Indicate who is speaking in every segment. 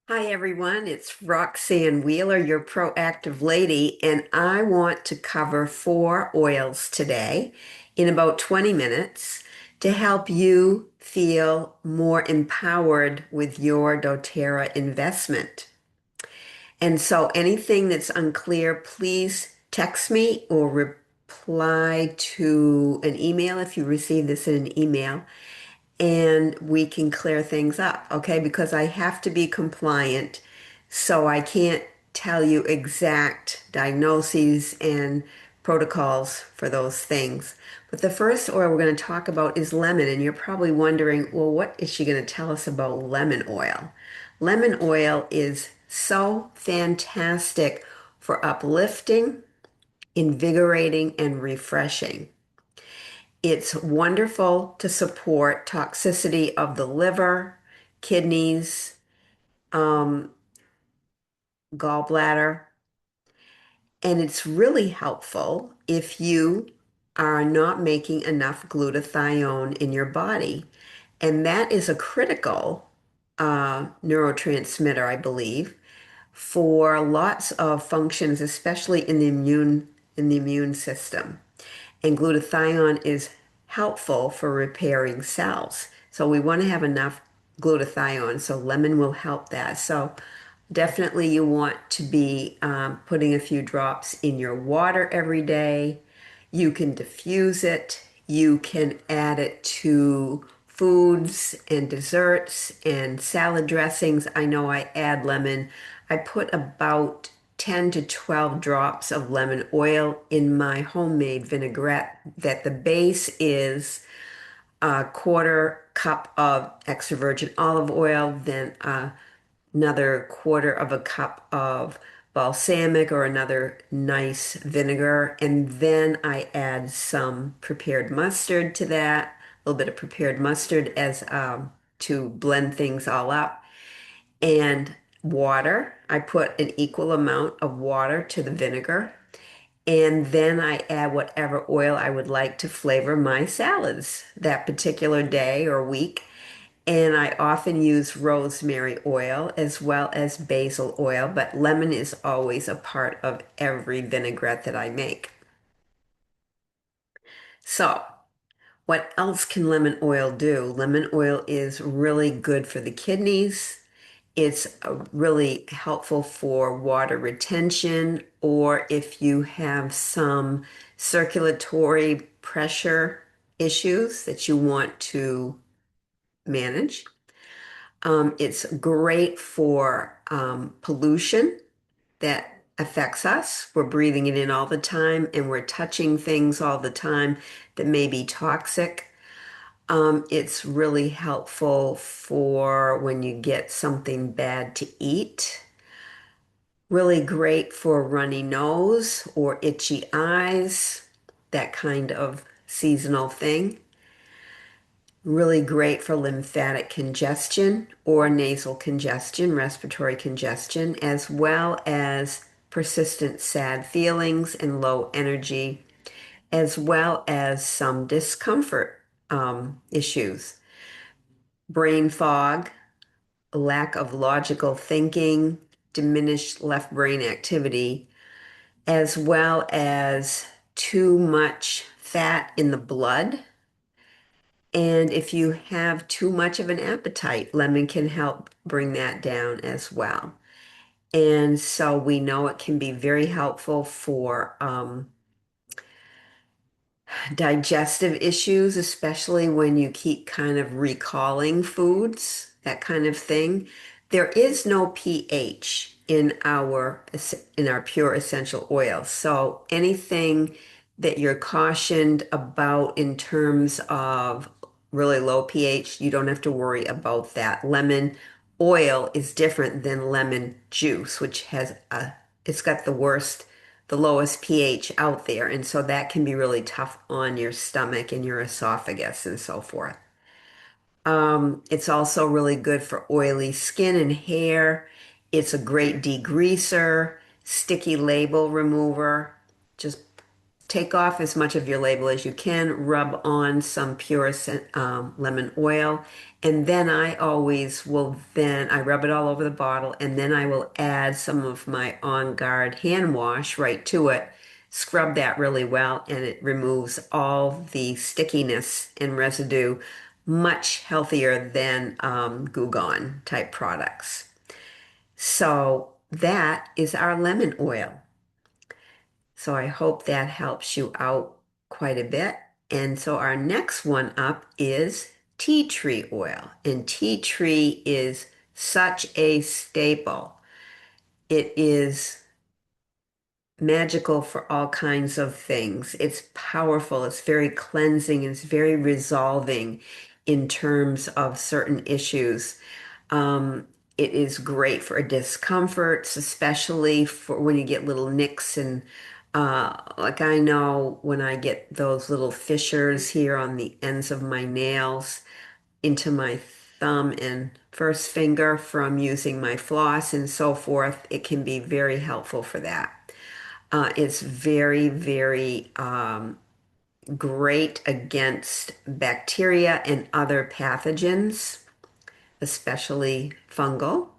Speaker 1: Hi everyone, it's Roxanne Wheeler, your proactive lady, and I want to cover four oils today in about 20 minutes to help you feel more empowered with your doTERRA investment. And so anything that's unclear, please text me or reply to an email if you receive this in an email and we can clear things up, okay? Because I have to be compliant, so I can't tell you exact diagnoses and protocols for those things. But the first oil we're going to talk about is lemon, and you're probably wondering, well, what is she going to tell us about lemon oil? Lemon oil is so fantastic for uplifting, invigorating, and refreshing. It's wonderful to support toxicity of the liver, kidneys, um, gallbladder, and it's really helpful if you are not making enough glutathione in your body. And that is a critical neurotransmitter, I believe, for lots of functions, especially in the immune system. And glutathione is helpful for repairing cells. So we want to have enough glutathione. So lemon will help that. So definitely you want to be putting a few drops in your water every day. You can diffuse it. You can add it to foods and desserts and salad dressings. I know I add lemon. I put about 10 to 12 drops of lemon oil in my homemade vinaigrette that the base is a quarter cup of extra virgin olive oil, then another quarter of a cup of balsamic or another nice vinegar. And then I add some prepared mustard to that, a little bit of prepared mustard as to blend things all up. And water. I put an equal amount of water to the vinegar. And then I add whatever oil I would like to flavor my salads that particular day or week. And I often use rosemary oil as well as basil oil, but lemon is always a part of every vinaigrette that I make. So, what else can lemon oil do? Lemon oil is really good for the kidneys. It's really helpful for water retention, or if you have some circulatory pressure issues that you want to manage. It's great for pollution that affects us. We're breathing it in all the time and we're touching things all the time that may be toxic. It's really helpful for when you get something bad to eat. Really great for runny nose or itchy eyes, that kind of seasonal thing. Really great for lymphatic congestion or nasal congestion, respiratory congestion, as well as persistent sad feelings and low energy, as well as some discomfort issues, brain fog, lack of logical thinking, diminished left brain activity, as well as too much fat in the blood. And if you have too much of an appetite, lemon can help bring that down as well. And so we know it can be very helpful for digestive issues, especially when you keep kind of recalling foods, that kind of thing. There is no pH in our pure essential oils. So anything that you're cautioned about in terms of really low pH, you don't have to worry about that. Lemon oil is different than lemon juice, which it's got the lowest pH out there. And so that can be really tough on your stomach and your esophagus and so forth. It's also really good for oily skin and hair. It's a great degreaser, sticky label remover. Just take off as much of your label as you can, rub on some pure lemon oil, and then I rub it all over the bottle, and then I will add some of my On Guard hand wash right to it, scrub that really well, and it removes all the stickiness and residue much healthier than Goo Gone type products. So that is our lemon oil. So I hope that helps you out quite a bit. And so our next one up is tea tree oil. And tea tree is such a staple. It is magical for all kinds of things. It's powerful, it's very cleansing, it's very resolving in terms of certain issues. It is great for discomforts, especially for when you get little nicks and like I know when I get those little fissures here on the ends of my nails into my thumb and first finger from using my floss and so forth, it can be very helpful for that. It's very, very great against bacteria and other pathogens, especially fungal.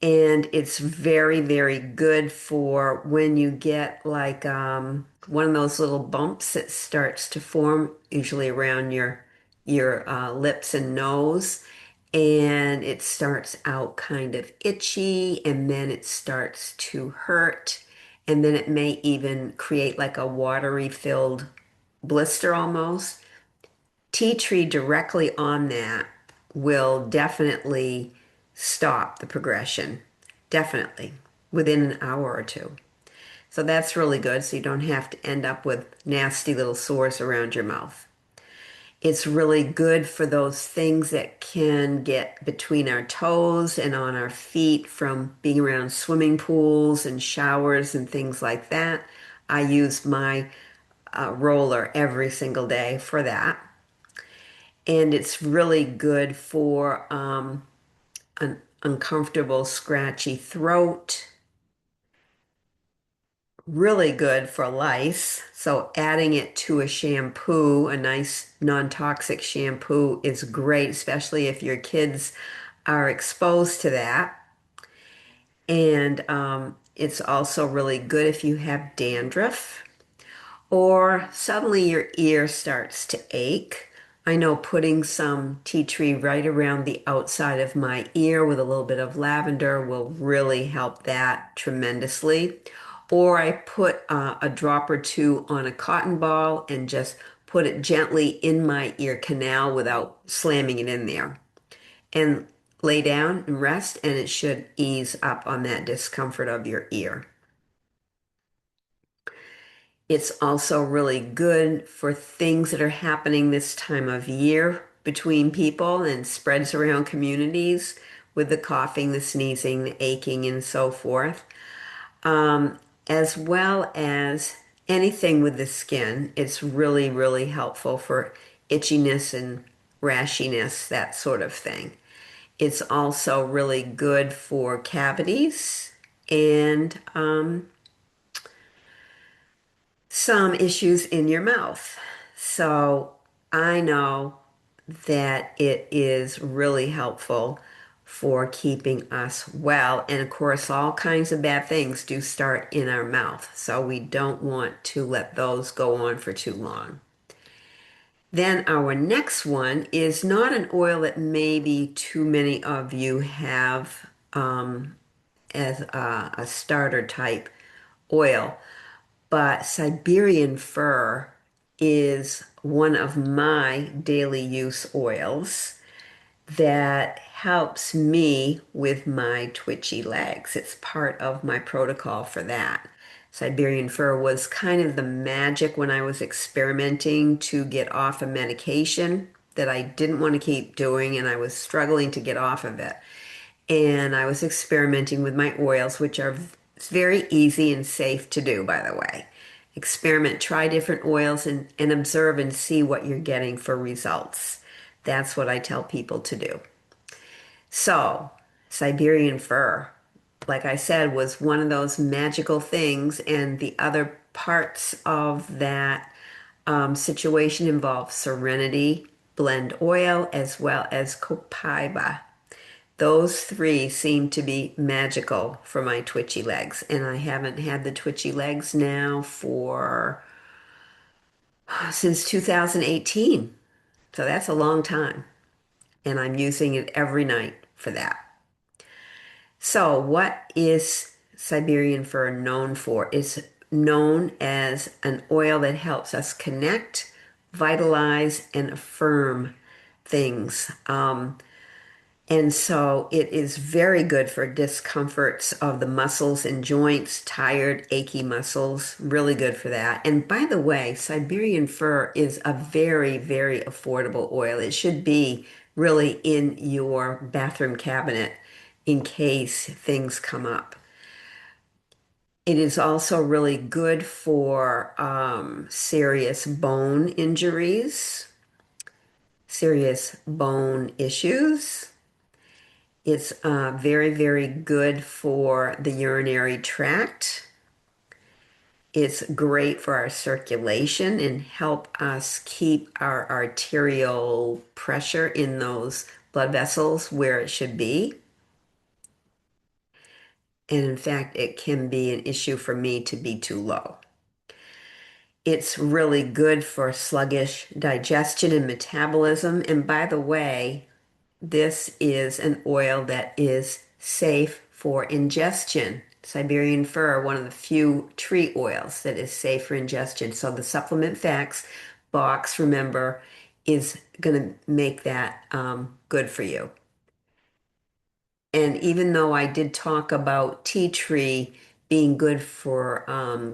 Speaker 1: And it's very, very good for when you get like one of those little bumps that starts to form, usually around your lips and nose. And it starts out kind of itchy, and then it starts to hurt. And then it may even create like a watery filled blister almost. Tea tree directly on that will definitely stop the progression. Definitely within an hour or two. So that's really good. So you don't have to end up with nasty little sores around your mouth. It's really good for those things that can get between our toes and on our feet from being around swimming pools and showers and things like that. I use my roller every single day for that. And it's really good for an uncomfortable, scratchy throat. Really good for lice. So adding it to a shampoo, a nice non-toxic shampoo is great, especially if your kids are exposed to that. And it's also really good if you have dandruff. Or suddenly your ear starts to ache. I know putting some tea tree right around the outside of my ear with a little bit of lavender will really help that tremendously. Or I put a drop or two on a cotton ball and just put it gently in my ear canal without slamming it in there. And lay down and rest, and it should ease up on that discomfort of your ear. It's also really good for things that are happening this time of year between people and spreads around communities with the coughing, the sneezing, the aching, and so forth, as well as anything with the skin. It's really, really helpful for itchiness and rashiness, that sort of thing. It's also really good for cavities and some issues in your mouth. So I know that it is really helpful for keeping us well. And of course, all kinds of bad things do start in our mouth. So we don't want to let those go on for too long. Then our next one is not an oil that maybe too many of you have as a starter type oil. But Siberian fir is one of my daily use oils that helps me with my twitchy legs. It's part of my protocol for that. Siberian fir was kind of the magic when I was experimenting to get off a medication that I didn't want to keep doing, and I was struggling to get off of it. And I was experimenting with my oils, which are very easy and safe to do, by the way. Experiment, try different oils and observe and see what you're getting for results. That's what I tell people to do. So, Siberian fir, like I said, was one of those magical things. And the other parts of that situation involve Serenity blend oil as well as copaiba. Those three seem to be magical for my twitchy legs, and I haven't had the twitchy legs now for since 2018. So that's a long time, and I'm using it every night for that. So, what is Siberian fir known for? It's known as an oil that helps us connect, vitalize, and affirm things. And so it is very good for discomforts of the muscles and joints, tired, achy muscles, really good for that. And by the way, Siberian fir is a very, very affordable oil. It should be really in your bathroom cabinet in case things come up. It is also really good for serious bone injuries, serious bone issues. It's very, very good for the urinary tract. It's great for our circulation and help us keep our arterial pressure in those blood vessels where it should be. And in fact, it can be an issue for me to be too low. It's really good for sluggish digestion and metabolism. And by the way, this is an oil that is safe for ingestion. Siberian fir, one of the few tree oils that is safe for ingestion. So the supplement facts box, remember, is going to make that good for you. And even though I did talk about tea tree being good for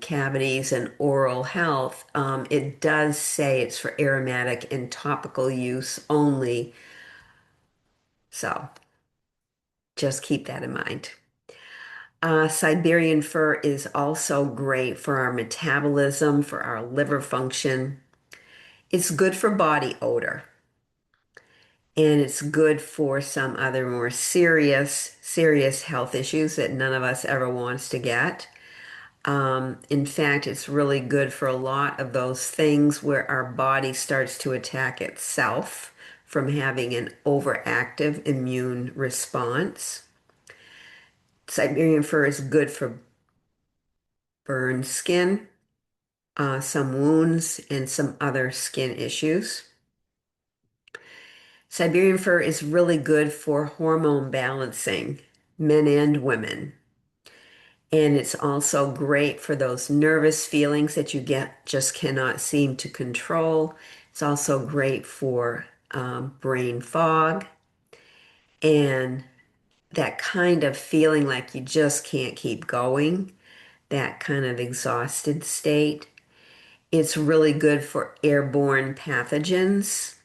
Speaker 1: cavities and oral health, it does say it's for aromatic and topical use only. So just keep that in mind. Siberian fir is also great for our metabolism, for our liver function. It's good for body odor, and it's good for some other more serious health issues that none of us ever wants to get. In fact, it's really good for a lot of those things where our body starts to attack itself from having an overactive immune response. Siberian fir is good for burned skin, some wounds, and some other skin issues. Siberian fir is really good for hormone balancing, men and women. And it's also great for those nervous feelings that you get just cannot seem to control. It's also great for brain fog and that kind of feeling like you just can't keep going, that kind of exhausted state. It's really good for airborne pathogens.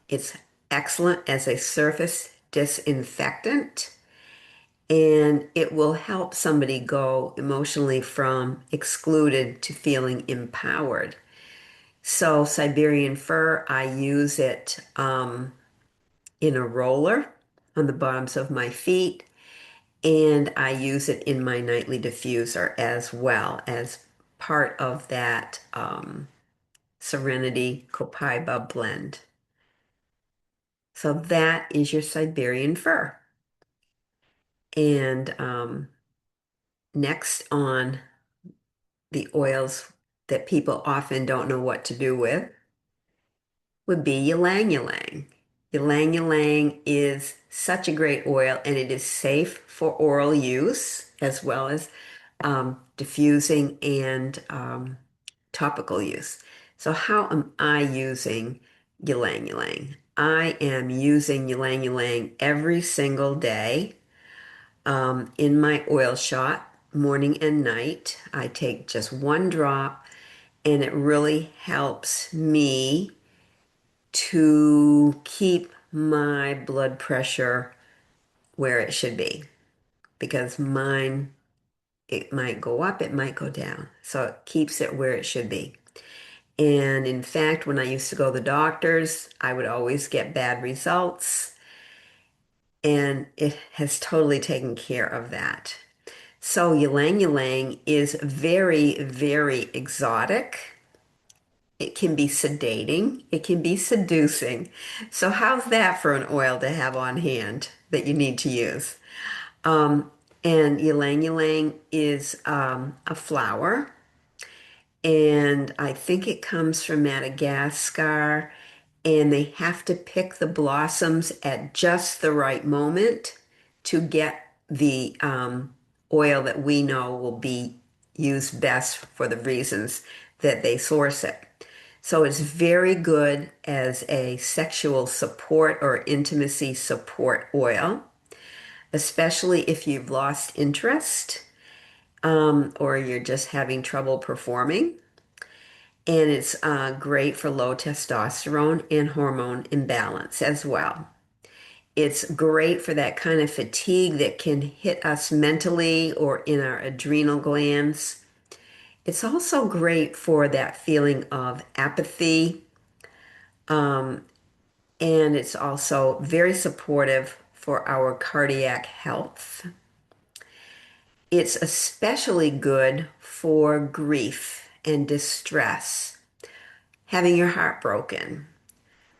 Speaker 1: It's excellent as a surface disinfectant, and it will help somebody go emotionally from excluded to feeling empowered. So, Siberian fir, I use it in a roller on the bottoms of my feet, and I use it in my nightly diffuser as well as part of that Serenity Copaiba blend. So that is your Siberian fir. And next on the oils that people often don't know what to do with would be Ylang Ylang. Ylang Ylang is such a great oil and it is safe for oral use as well as diffusing and topical use. So how am I using Ylang Ylang? I am using Ylang Ylang every single day in my oil shot, morning and night. I take just one drop, and it really helps me to keep my blood pressure where it should be because mine, it might go up, it might go down. So it keeps it where it should be. And in fact, when I used to go to the doctors, I would always get bad results, and it has totally taken care of that. So ylang ylang is very, very exotic. It can be sedating. It can be seducing. So how's that for an oil to have on hand that you need to use? Um, and ylang ylang is a flower, and I think it comes from Madagascar, and they have to pick the blossoms at just the right moment to get the oil that we know will be used best for the reasons that they source it. So it's very good as a sexual support or intimacy support oil, especially if you've lost interest or you're just having trouble performing. And it's great for low testosterone and hormone imbalance as well. It's great for that kind of fatigue that can hit us mentally or in our adrenal glands. It's also great for that feeling of apathy. And it's also very supportive for our cardiac health. It's especially good for grief and distress, having your heart broken,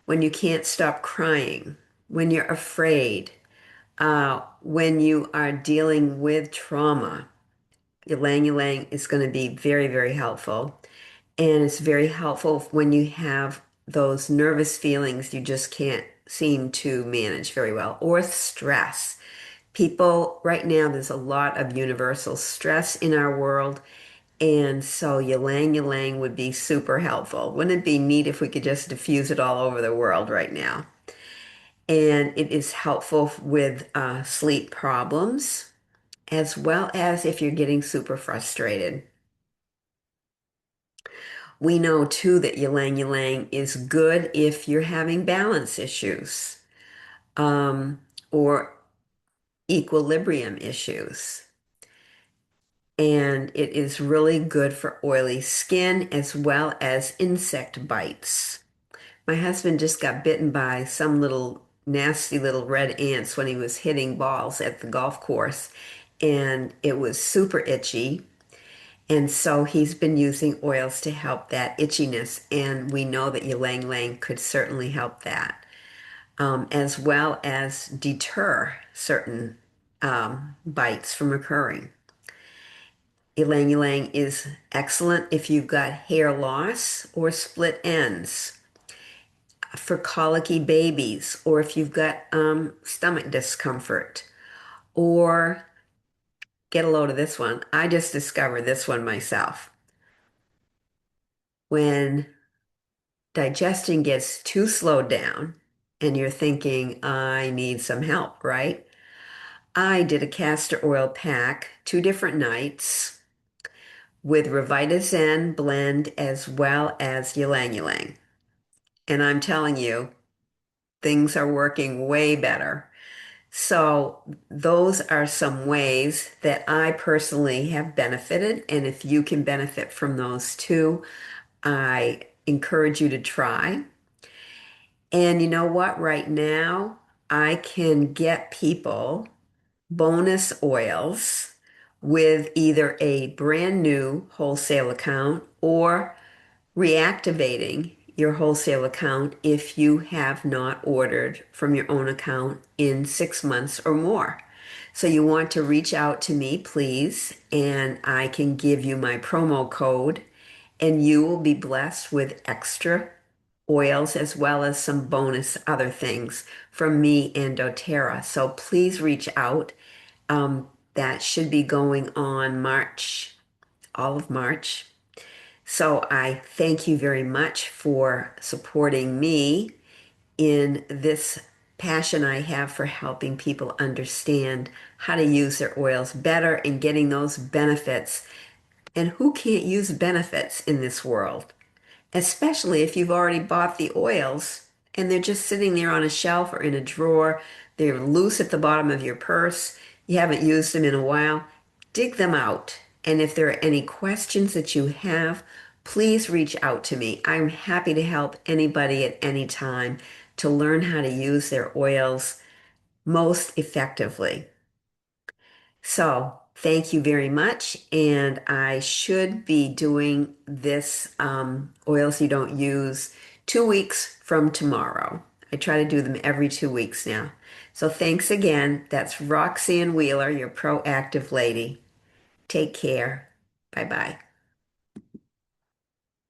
Speaker 1: when you can't stop crying, when you're afraid, when you are dealing with trauma. Ylang ylang is going to be very, very helpful. And it's very helpful when you have those nervous feelings you just can't seem to manage very well, or stress. People, right now, there's a lot of universal stress in our world. And so ylang ylang would be super helpful. Wouldn't it be neat if we could just diffuse it all over the world right now? And it is helpful with sleep problems, as well as if you're getting super frustrated. We know too that ylang ylang is good if you're having balance issues or equilibrium issues. And it is really good for oily skin as well as insect bites. My husband just got bitten by some little nasty little red ants when he was hitting balls at the golf course, and it was super itchy. And so he's been using oils to help that itchiness, and we know that ylang ylang could certainly help that, as well as deter certain bites from occurring. Ylang ylang is excellent if you've got hair loss or split ends, for colicky babies, or if you've got stomach discomfort, or get a load of this one. I just discovered this one myself. When digestion gets too slowed down and you're thinking, I need some help, right? I did a castor oil pack 2 different nights with Revitazen blend as well as ylang ylang. And I'm telling you, things are working way better. So those are some ways that I personally have benefited. And if you can benefit from those too, I encourage you to try. And you know what? Right now, I can get people bonus oils with either a brand new wholesale account or reactivating your wholesale account if you have not ordered from your own account in 6 months or more. So you want to reach out to me, please, and I can give you my promo code, and you will be blessed with extra oils as well as some bonus other things from me and doTERRA. So please reach out. That should be going on March, all of March. So I thank you very much for supporting me in this passion I have for helping people understand how to use their oils better and getting those benefits. And who can't use benefits in this world? Especially if you've already bought the oils and they're just sitting there on a shelf or in a drawer. They're loose at the bottom of your purse. You haven't used them in a while. Dig them out. And if there are any questions that you have, please reach out to me. I'm happy to help anybody at any time to learn how to use their oils most effectively. So, Thank you very much. And I should be doing this oils you don't use 2 weeks from tomorrow. I try to do them every 2 weeks now. So thanks again. That's Roxanne Wheeler, your proactive lady. Take care. Bye bye.